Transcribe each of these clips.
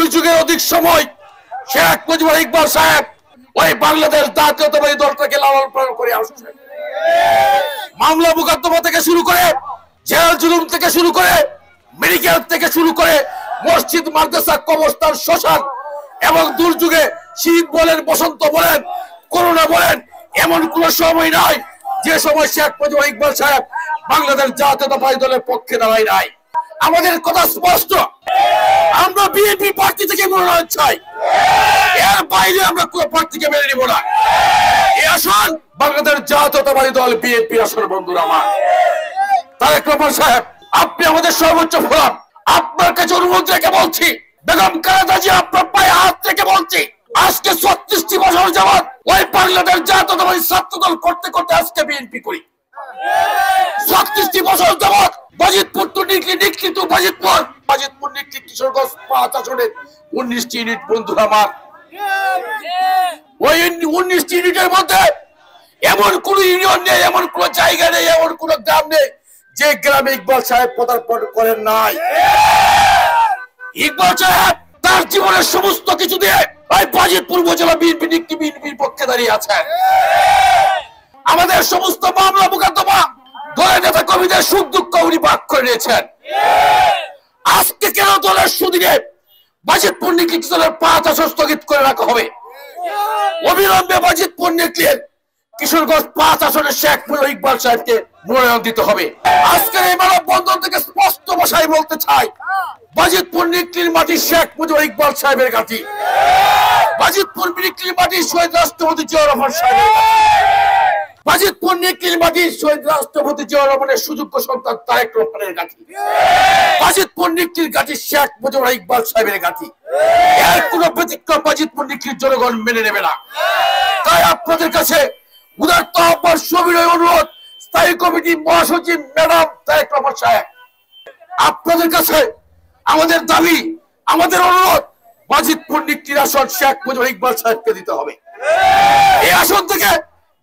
দুর্যোগের অধিক সময় শেখ মুজিবুর ইকবাল সাহেব ওই বাংলাদেশ জাতীয়তাবাদী দলটাকে লালন পালন করে আসছেন। মামলা মোকদ্দমা থেকে শুরু করে, জেল জুলুম থেকে শুরু করে, মেডিকেল থেকে শুরু করে, মসজিদ মাদ্রাসা কবরস্থান শ্মশান এবং দুর্যোগে শীত বলেন, বসন্ত বলেন, করোনা বলেন, এমন কোন সময় নাই যে সময় শেখ মুজিবুর ইকবাল সাহেব বাংলাদেশ জাতীয়তাবাদী দলের পক্ষে দাঁড়ায় নাই। আমাদের কথা স্পষ্ট, আমরা বিএনপি প্রার্থী থেকে মনোনয়ন চাই, এর বাইরে আমরা কোন প্রার্থীকে মেনে নিব না। এই আসন বাংলাদেশ জাতীয়তাবাদী দল বিএনপি আসন। বন্ধুরা আমার, তারেক রহমান সাহেব, আপনি আমাদের সর্বোচ্চ ফোরাম, আপনার কাছে অনুরোধ রেখে বলছি, বেগম খালেদা জিয়া আপনার পায়ে হাত রেখে বলছি, আজকে 36টি বছর যাবত ওই বাংলাদেশ জাতীয়তাবাদী ছাত্র দল করতে করতে আজকে বিএনপি করি। 36টি বছর যাবত বাজিতপুর টু নিকলি, নিকলি টু বাজিতপুর, বাজিতপুর নিকলি কিশোরগঞ্জ 5 আসনের 19টি ইউনিট। বন্ধুরা আমার, ওই 19টি ইউনিটের মধ্যে এমন কোন ইউনিয়ন নেই, এমন কোন জায়গা নেই, এমন কোন গ্রাম নেই যে গ্রামে ইকবাল সাহেব পদার্পণ করেন নাই। ইকবাল সাহেব তার জীবনের সমস্ত কিছু দিয়ে ওই বাজিতপুর উপজেলা বিএনপি নিকলি বিএনপির পক্ষে দাঁড়িয়ে আছেন। আমাদের সমস্ত মামলা মোকদ্দমা দলের নেতা কর্মীদের সুখ দুঃখ উনি ভাগ করে নিয়েছেন। আজকে কেন দলের সুদিনে বাজিতপুর নিকলি দলের 5 আসন স্থগিত করে রাখা হবে? অবিলম্বে বাজিতপুর নিকলির কিশোরগঞ্জ 5 আসনের শেখ মুজিবুর ইকবাল সাহেবকে মনোনয়ন দিতে হবে। আজকের এই মানববন্ধন থেকে স্পষ্ট ভাষায় বলতে চাই, বাজিতপুর নিকলির মাটি শেখ মুজিবুর ইকবাল সাহেবের ঘাঁটি, বাজিতপুর নিকলির মাটি শহীদ রাষ্ট্রপতি জিয়াউর রহমান সাহেবের ঘাঁটি, বাজিতপুর নিকলির মাটি শহীদ রাষ্ট্রপতি জিয়াউর রহমানের সুযোগ্য সন্তান তারেক রহমানের ঘাঁটি, বাজিতপুর নিকলির ঘাঁটি শেখ মুজিবুর ইকবাল সাহেবের ঘাঁটি। এর কোন ব্যতিক্রম বাজিতপুর নিকলির জনগণ মেনে নেবে না। তাই আপনাদের কাছে উদারত আহ্বান, সবিনয় অনুরোধ, স্থায়ী কমিটি মহাসচিব ম্যাডাম তারেক রহমান সাহেব, আপনাদের কাছে আমাদের দাবি, আমাদের অনুরোধ, বাজিতপুর নিকলির আসন শেখ মুজিবুর ইকবাল সাহেবকে দিতে হবে। এই আসন থেকে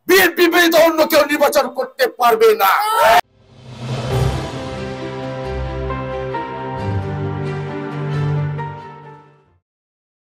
বিএনপি ব্যতীত অন্য কেউ নির্বাচন করতে পারবে না।